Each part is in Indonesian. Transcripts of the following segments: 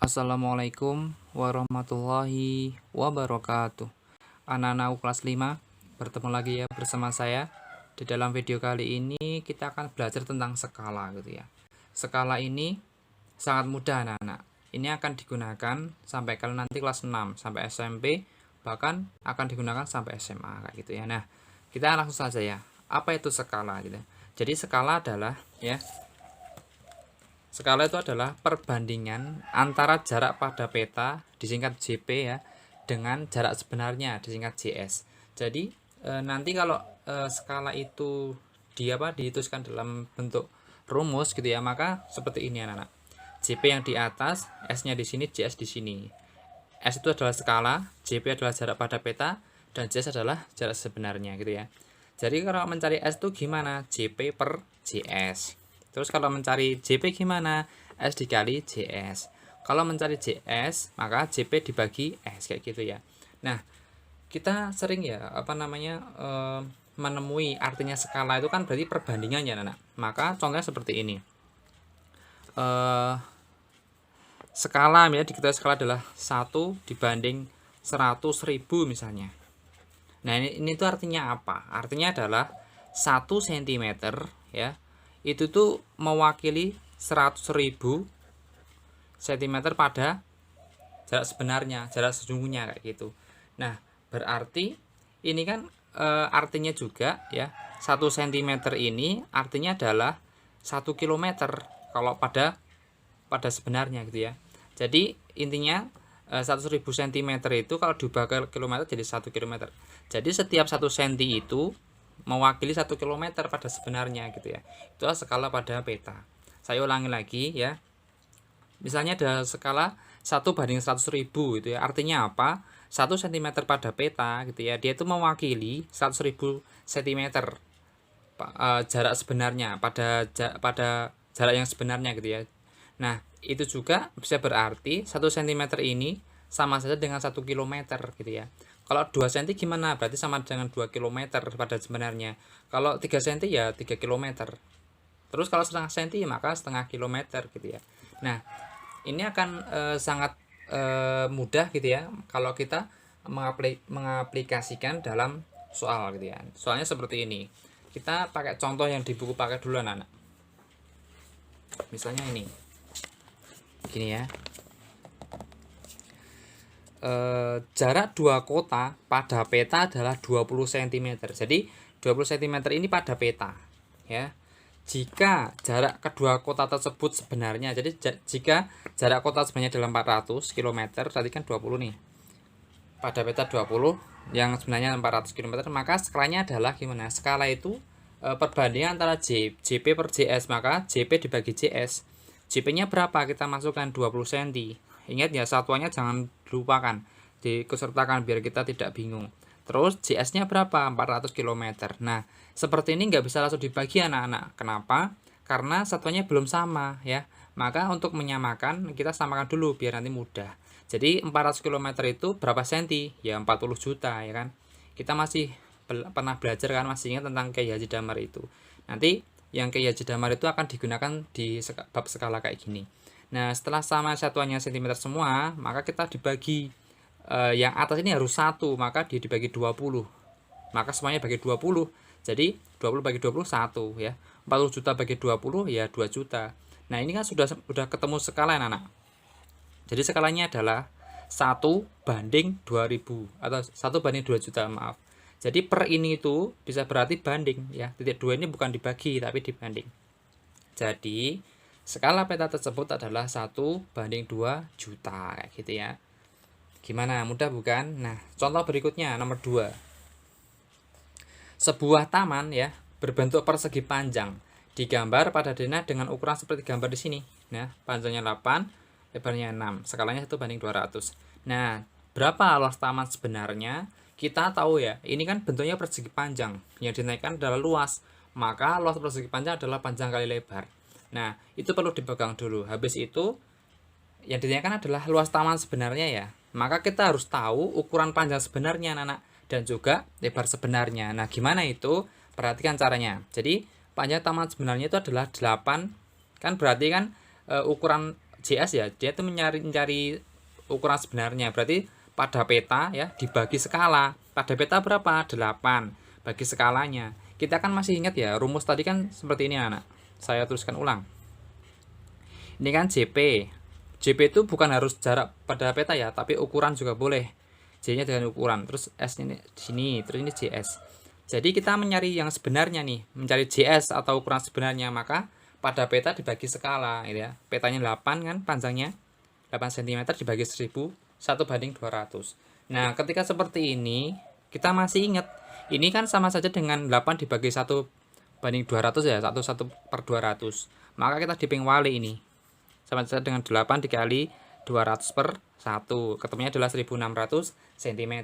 Assalamualaikum warahmatullahi wabarakatuh. Anak-anak kelas 5, bertemu lagi ya bersama saya. Di dalam video kali ini kita akan belajar tentang skala gitu ya. Skala ini sangat mudah anak-anak. Ini akan digunakan sampai kalian nanti kelas 6 sampai SMP, bahkan akan digunakan sampai SMA kayak gitu ya. Nah, kita langsung saja ya. Apa itu skala gitu. Jadi skala adalah ya, skala itu adalah perbandingan antara jarak pada peta disingkat JP ya dengan jarak sebenarnya disingkat JS. Jadi nanti kalau skala itu dihitungkan dalam bentuk rumus gitu ya, maka seperti ini anak-anak. JP yang di atas, S-nya di sini, JS di sini. S itu adalah skala, JP adalah jarak pada peta, dan JS adalah jarak sebenarnya gitu ya. Jadi kalau mencari S itu gimana? JP per JS. Terus kalau mencari JP gimana? S dikali JS. Kalau mencari JS, maka JP dibagi S kayak gitu ya. Nah, kita sering ya menemui artinya skala itu kan berarti perbandingannya anak. Maka contohnya seperti ini. Skala misalnya diketahui skala adalah 1 dibanding 100.000 misalnya. Nah, ini tuh artinya apa? Artinya adalah 1 cm ya. Itu tuh mewakili 100.000 cm pada jarak sebenarnya, jarak sesungguhnya kayak gitu. Nah, berarti ini kan artinya juga ya, 1 cm ini artinya adalah 1 km kalau pada sebenarnya gitu ya. Jadi intinya 100.000 cm itu kalau diubah ke kilometer jadi 1 km. Jadi setiap 1 cm itu mewakili 1 km pada sebenarnya gitu ya. Itu skala pada peta. Saya ulangi lagi ya. Misalnya ada skala 1 banding 100.000 itu ya. Artinya apa? 1 cm pada peta gitu ya. Dia itu mewakili 100.000 cm jarak sebenarnya pada jarak yang sebenarnya gitu ya. Nah, itu juga bisa berarti 1 cm ini sama saja dengan 1 km gitu ya. Kalau 2 cm gimana? Berarti sama dengan 2 km pada sebenarnya. Kalau 3 cm ya 3 km. Terus kalau setengah cm maka setengah kilometer gitu ya. Nah, ini akan sangat mudah gitu ya kalau kita mengaplikasikan dalam soal gitu ya. Soalnya seperti ini. Kita pakai contoh yang di buku pakai dulu anak-anak. Misalnya ini. Gini ya. Jarak dua kota pada peta adalah 20 cm. Jadi 20 cm ini pada peta ya. Jika jarak kedua kota tersebut sebenarnya, jadi jika jarak kota sebenarnya adalah 400 km, berarti kan 20 nih. Pada peta 20, yang sebenarnya 400 km, maka skalanya adalah gimana? Skala itu perbandingan antara JP per JS, maka JP dibagi JS. JP-nya berapa? Kita masukkan 20 cm. Ingat ya, satuannya jangan lupakan, dikesertakan biar kita tidak bingung. Terus JS-nya berapa? 400 km. Nah, seperti ini nggak bisa langsung dibagi anak-anak. Kenapa? Karena satuannya belum sama ya. Maka untuk menyamakan, kita samakan dulu biar nanti mudah. Jadi 400 km itu berapa senti? Ya 40 juta ya kan. Kita masih pernah belajar kan, masih ingat tentang Kiai Haji Damar itu. Nanti yang Kiai Haji Damar itu akan digunakan di bab skala kayak gini. Nah, setelah sama satuannya cm semua, maka kita dibagi yang atas ini harus 1, maka dia dibagi 20. Maka semuanya bagi 20. Jadi 20 bagi 20 1 ya. 40 juta bagi 20 ya 2 juta. Nah, ini kan sudah ketemu skala anak-anak. Jadi skalanya adalah 1 banding 2000 atau 1 banding 2 juta, maaf. Jadi per ini itu bisa berarti banding ya. Titik 2 ini bukan dibagi tapi dibanding. Jadi skala peta tersebut adalah 1 banding 2 juta kayak gitu ya. Gimana? Mudah bukan? Nah, contoh berikutnya nomor 2. Sebuah taman ya berbentuk persegi panjang digambar pada denah dengan ukuran seperti gambar di sini. Nah, panjangnya 8, lebarnya 6. Skalanya 1 banding 200. Nah, berapa luas taman sebenarnya? Kita tahu ya, ini kan bentuknya persegi panjang. Yang dinaikkan adalah luas. Maka luas persegi panjang adalah panjang kali lebar. Nah, itu perlu dipegang dulu. Habis itu, yang dinaikkan adalah luas taman sebenarnya ya. Maka kita harus tahu ukuran panjang sebenarnya anak-anak dan juga lebar sebenarnya. Nah, gimana itu? Perhatikan caranya. Jadi, panjang taman sebenarnya itu adalah 8. Kan berarti kan ukuran JS ya, dia itu mencari ukuran sebenarnya. Berarti pada peta ya dibagi skala. Pada peta berapa? 8 bagi skalanya. Kita kan masih ingat ya, rumus tadi kan seperti ini anak. Saya tuliskan ulang. Ini kan JP. JP itu bukan harus jarak pada peta ya, tapi ukuran juga boleh. J-nya dengan ukuran, terus S-nya di sini, terus ini JS. Jadi kita mencari yang sebenarnya nih, mencari JS atau ukuran sebenarnya, maka pada peta dibagi skala gitu ya. Petanya 8 kan panjangnya 8 cm dibagi 1000, 1/200. Nah, ketika seperti ini, kita masih ingat, ini kan sama saja dengan 8 dibagi 1/200 ya, 1/200. Maka kita diping wali ini. Sama saja dengan 8 dikali 200/1. Ketemunya adalah 1600 cm.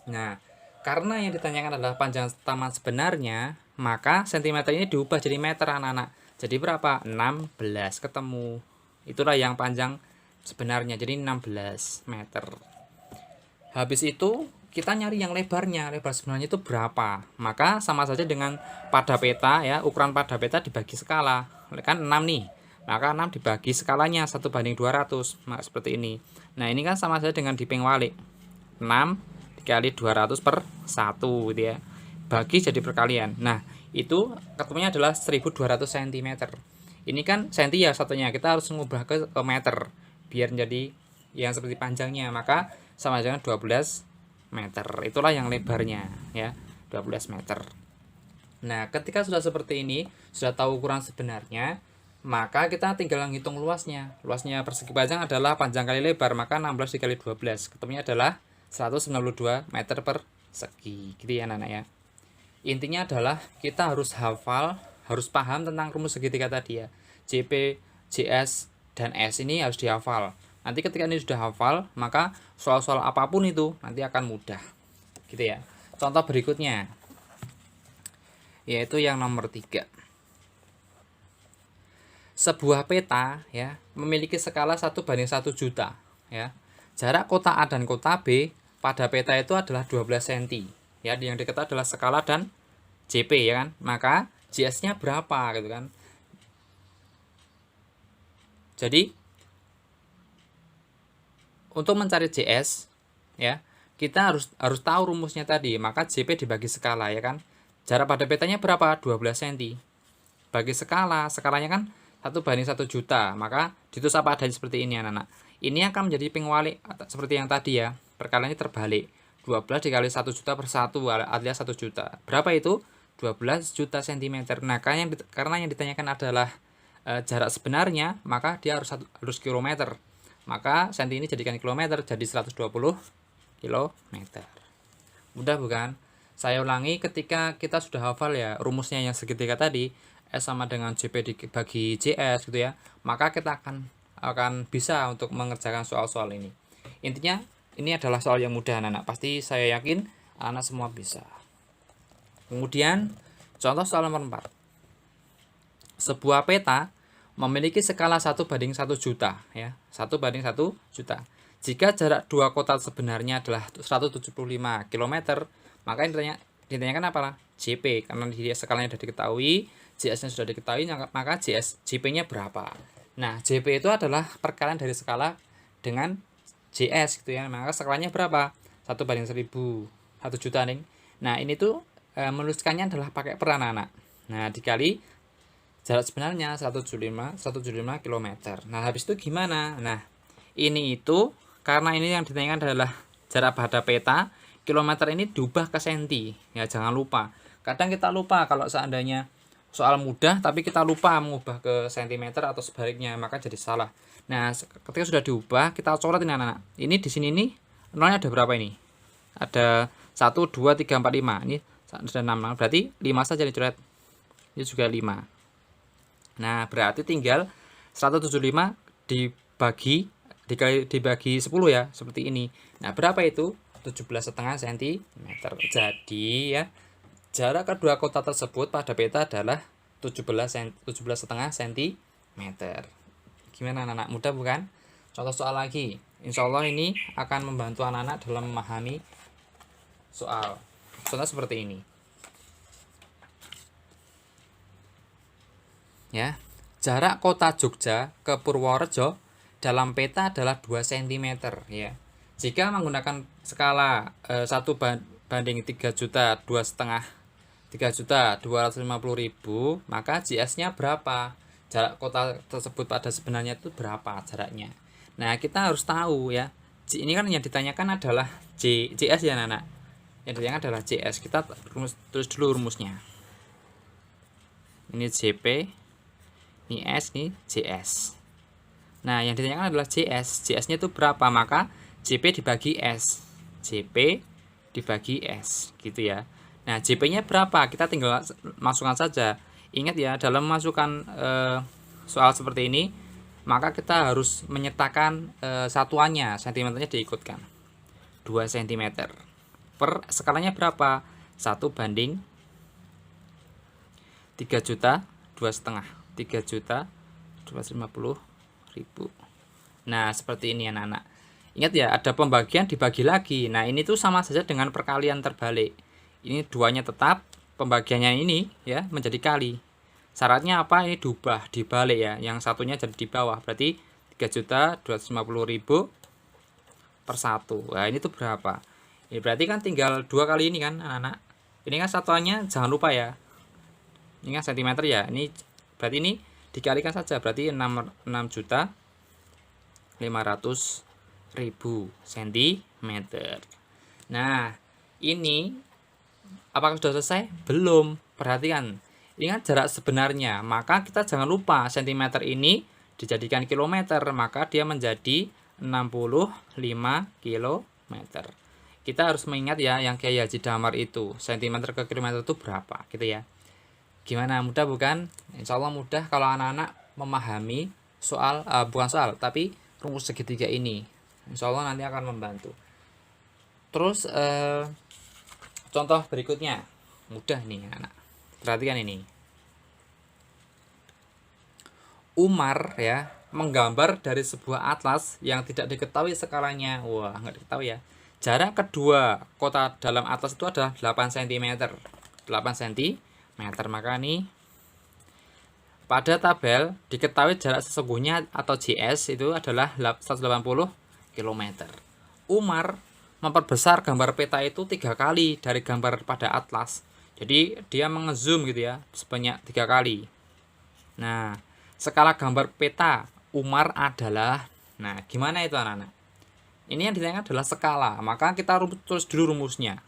Nah, karena yang ditanyakan adalah panjang taman sebenarnya, maka cm ini diubah jadi meter anak-anak. Jadi berapa? 16 ketemu. Itulah yang panjang sebenarnya, jadi 16 meter. Habis itu kita nyari yang lebarnya, lebar sebenarnya itu berapa. Maka sama saja dengan pada peta ya, ukuran pada peta dibagi skala. Kan 6 nih. Maka 6 dibagi skalanya 1/200. Nah, seperti ini. Nah, ini kan sama saja dengan diping walik. 6 dikali 200/1 gitu ya. Bagi jadi perkalian. Nah, itu ketemunya adalah 1200 cm. Ini kan senti ya satunya. Kita harus mengubah ke meter biar jadi yang seperti panjangnya. Maka sama dengan 12 meter. Itulah yang lebarnya ya, 12 meter. Nah, ketika sudah seperti ini, sudah tahu ukuran sebenarnya, maka kita tinggal menghitung luasnya. Luasnya persegi panjang adalah panjang kali lebar, maka 16 dikali 12. Ketemunya adalah 192 meter persegi. Gitu ya anak-anak ya. Intinya adalah kita harus hafal, harus paham tentang rumus segitiga tadi ya. JP, JS, dan S ini harus dihafal. Nanti ketika ini sudah hafal, maka soal-soal apapun itu nanti akan mudah. Gitu ya. Contoh berikutnya, yaitu yang nomor 3. Sebuah peta ya memiliki skala 1/1 juta ya. Jarak kota A dan kota B pada peta itu adalah 12 cm. Ya, yang diketahui adalah skala dan JP ya kan. Maka JS-nya berapa gitu kan. Jadi untuk mencari JS ya, kita harus tahu rumusnya tadi. Maka JP dibagi skala ya kan. Jarak pada petanya berapa? 12 cm. Bagi skala, skalanya kan 1/1 juta, maka ditulis apa adanya seperti ini anak-anak. Ini akan menjadi pengwalik seperti yang tadi ya, perkaliannya terbalik. 12 dikali 1 juta per 1 alias 1 juta. Berapa itu? 12 juta cm. Nah, karena yang ditanyakan adalah jarak sebenarnya, maka dia harus kilometer. Maka senti ini jadikan kilometer, jadi 120 kilometer. Mudah bukan? Saya ulangi, ketika kita sudah hafal ya rumusnya yang segitiga tadi, S sama dengan JP dibagi JS gitu ya, maka kita akan bisa untuk mengerjakan soal-soal ini. Intinya ini adalah soal yang mudah anak-anak, pasti saya yakin anak semua bisa. Kemudian contoh soal nomor 4. Sebuah peta memiliki skala 1/1 juta ya, 1/1 juta. Jika jarak dua kota sebenarnya adalah 175 km, maka ditanyakan apa? JP, karena di skalanya sudah diketahui, JS-nya sudah diketahui, maka JP-nya berapa. Nah, JP itu adalah perkalian dari skala dengan JS gitu ya. Maka skalanya berapa? 1/1000, 1 juta nih. Nah, ini tuh menuliskannya adalah pakai per anak-anak. Nah, dikali jarak sebenarnya 175 km. Nah, habis itu gimana? Nah, ini itu karena ini yang ditanyakan adalah jarak pada peta, kilometer ini diubah ke senti. Ya, jangan lupa. Kadang kita lupa kalau seandainya soal mudah tapi kita lupa mengubah ke cm atau sebaliknya, maka jadi salah. Nah, ketika sudah diubah, kita coret ini anak-anak. Ini di sini nih nolnya ada berapa ini? Ada 1 2 3 4 5. Ini ada 6. Berarti 5 saja dicoret. Ini juga 5. Nah, berarti tinggal 175 dibagi 10 ya, seperti ini. Nah, berapa itu? 17,5 cm. Jadi ya, jarak kedua kota tersebut pada peta adalah 17,5 cm. Gimana anak-anak? Mudah bukan? Contoh soal lagi. Insya Allah ini akan membantu anak-anak dalam memahami soal. Contoh seperti ini. Ya. jarak kota Jogja ke Purworejo dalam peta adalah 2 cm ya. Jika menggunakan skala 1 banding 3 juta 2,5 3.250.000, maka JS-nya berapa? Jarak kota tersebut pada sebenarnya itu berapa jaraknya? Nah, kita harus tahu ya. Ini kan yang ditanyakan adalah JS ya, anak. Yang ditanyakan adalah JS. Kita tulis dulu rumusnya. Ini JP, ini S, ini JS. Nah, yang ditanyakan adalah JS. JS-nya itu berapa? Maka JP dibagi S. JP dibagi S, gitu ya. Nah, JP-nya berapa? Kita tinggal masukkan saja. Ingat ya, dalam memasukkan soal seperti ini, maka kita harus menyertakan satuannya, sentimeternya diikutkan. 2 cm. Per skalanya berapa? 1 banding 3 juta 2,5. 3.250.000. Nah, seperti ini anak-anak. Ingat ya, ada pembagian dibagi lagi. Nah, ini tuh sama saja dengan perkalian terbalik. Ini duanya tetap, pembagiannya ini ya menjadi kali. Syaratnya apa? Ini diubah, dibalik ya. Yang satunya jadi di bawah. Berarti 3.250.000 per 1. Nah, ini tuh berapa? Ini berarti kan tinggal 2 kali ini kan anak-anak. Ini kan satuannya jangan lupa ya. Ini kan cm ya. Ini berarti ini dikalikan saja. Berarti 6.500.000 cm. Nah, ini apakah sudah selesai? Belum. Perhatikan. Ini kan jarak sebenarnya. Maka kita jangan lupa cm ini dijadikan kilometer. Maka dia menjadi 65 km. Kita harus mengingat ya yang kayak Haji Damar itu. Cm ke kilometer itu berapa gitu ya. Gimana? Mudah bukan? Insya Allah mudah kalau anak-anak memahami soal, bukan soal, tapi rumus segitiga ini. Insya Allah nanti akan membantu. Terus contoh berikutnya mudah nih anak. Perhatikan ini. Umar ya menggambar dari sebuah atlas yang tidak diketahui skalanya. Wah, nggak diketahui ya. Jarak kedua kota dalam atlas itu adalah 8 cm. 8 cm. Maka nih pada tabel diketahui jarak sesungguhnya atau JS itu adalah 180 km. Umar memperbesar gambar peta itu 3 kali dari gambar pada atlas. Jadi dia mengezoom gitu ya sebanyak 3 kali. Nah, skala gambar peta Umar adalah, nah gimana itu anak-anak? Ini yang ditanyakan adalah skala, maka kita tulis dulu rumusnya.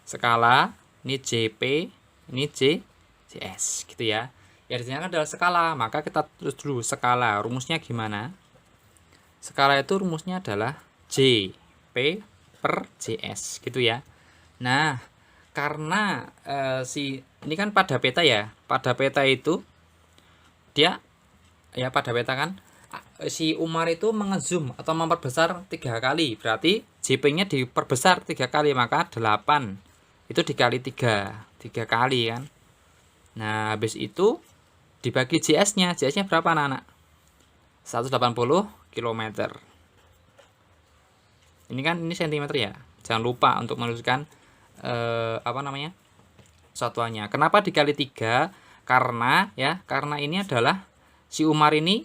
Skala, ini JP, ini JS gitu ya. Yang ditanyakan adalah skala, maka kita tulis dulu skala. Rumusnya gimana? Skala itu rumusnya adalah JP per JS gitu ya. Nah, karena ini kan pada peta ya. Pada peta itu dia ya pada peta kan si Umar itu mengezoom atau memperbesar 3 kali. Berarti JP-nya diperbesar 3 kali, maka 8 itu dikali 3 kali kan. Nah, habis itu dibagi JS-nya. JS-nya berapa anak-anak? 180 km. Ini kan ini cm ya. Jangan lupa untuk menuliskan satuannya. Kenapa dikali 3? Karena ini adalah si Umar ini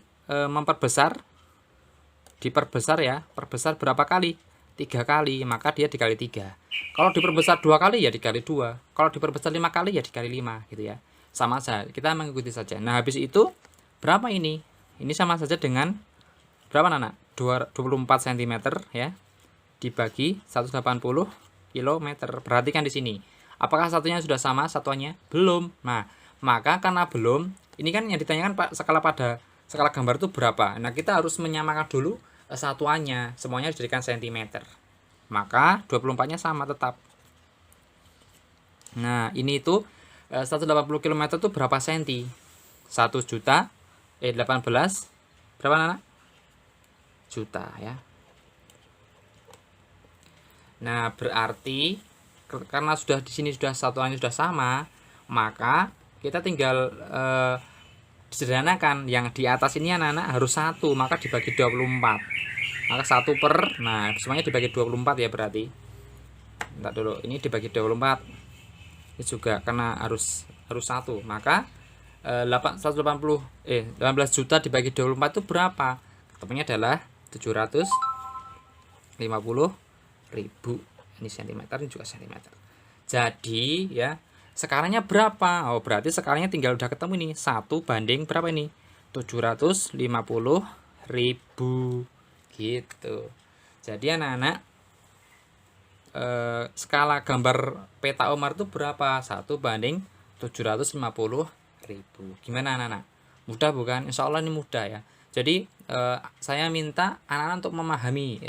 diperbesar ya. Perbesar berapa kali? 3 kali, maka dia dikali 3. Kalau diperbesar 2 kali ya dikali 2. Kalau diperbesar 5 kali ya dikali 5 gitu ya. Sama saja, kita mengikuti saja. Nah, habis itu berapa ini? Ini sama saja dengan berapa anak? 24 cm ya. Dibagi 180 km. Perhatikan di sini. Apakah satunya sudah sama satuannya? Belum. Nah, maka karena belum, ini kan yang ditanyakan Pak skala gambar itu berapa? Nah, kita harus menyamakan dulu satuannya. Semuanya dijadikan cm. Maka 24-nya sama tetap. Nah, ini itu 180 km itu berapa senti? 1 juta 18 berapa anak? Juta ya. Nah, berarti karena sudah di sini sudah satuannya sudah sama, maka kita tinggal disederhanakan. Yang di atas ini anak-anak harus 1, maka dibagi 24. Maka 1 per, nah semuanya dibagi 24 ya berarti. Entar dulu, ini dibagi 24. Ini juga karena harus 1. Maka 18 juta dibagi 24 itu berapa? Ketemunya adalah 750.000. Ini cm, ini juga cm. Jadi ya, sekarangnya berapa? Oh, berarti sekarangnya tinggal udah ketemu nih. 1 banding berapa ini? 750.000 gitu. Jadi anak-anak, skala gambar peta Umar itu berapa? 1 banding 750.000. Gimana anak-anak? Mudah bukan? Insya Allah ini mudah ya. Jadi saya minta anak-anak untuk memahami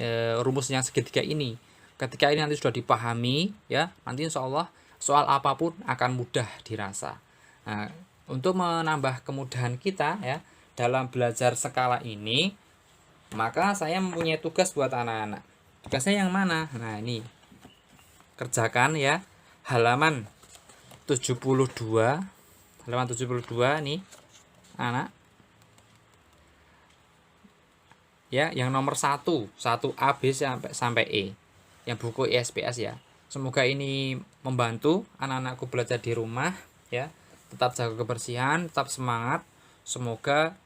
rumus yang segitiga ini. Ketika ini nanti sudah dipahami ya, nanti insya Allah soal apapun akan mudah dirasa. Nah, untuk menambah kemudahan kita ya dalam belajar skala ini, maka saya mempunyai tugas buat anak-anak. Tugasnya yang mana? Nah, ini kerjakan ya halaman 72. Halaman 72 nih anak ya, yang nomor 1A B sampai E, yang buku ISPS ya. Semoga ini membantu anak-anakku belajar di rumah ya. Tetap jaga kebersihan, tetap semangat. Semoga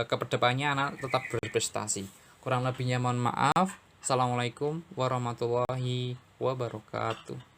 kedepannya anak tetap berprestasi. Kurang lebihnya mohon maaf. Assalamualaikum warahmatullahi wabarakatuh.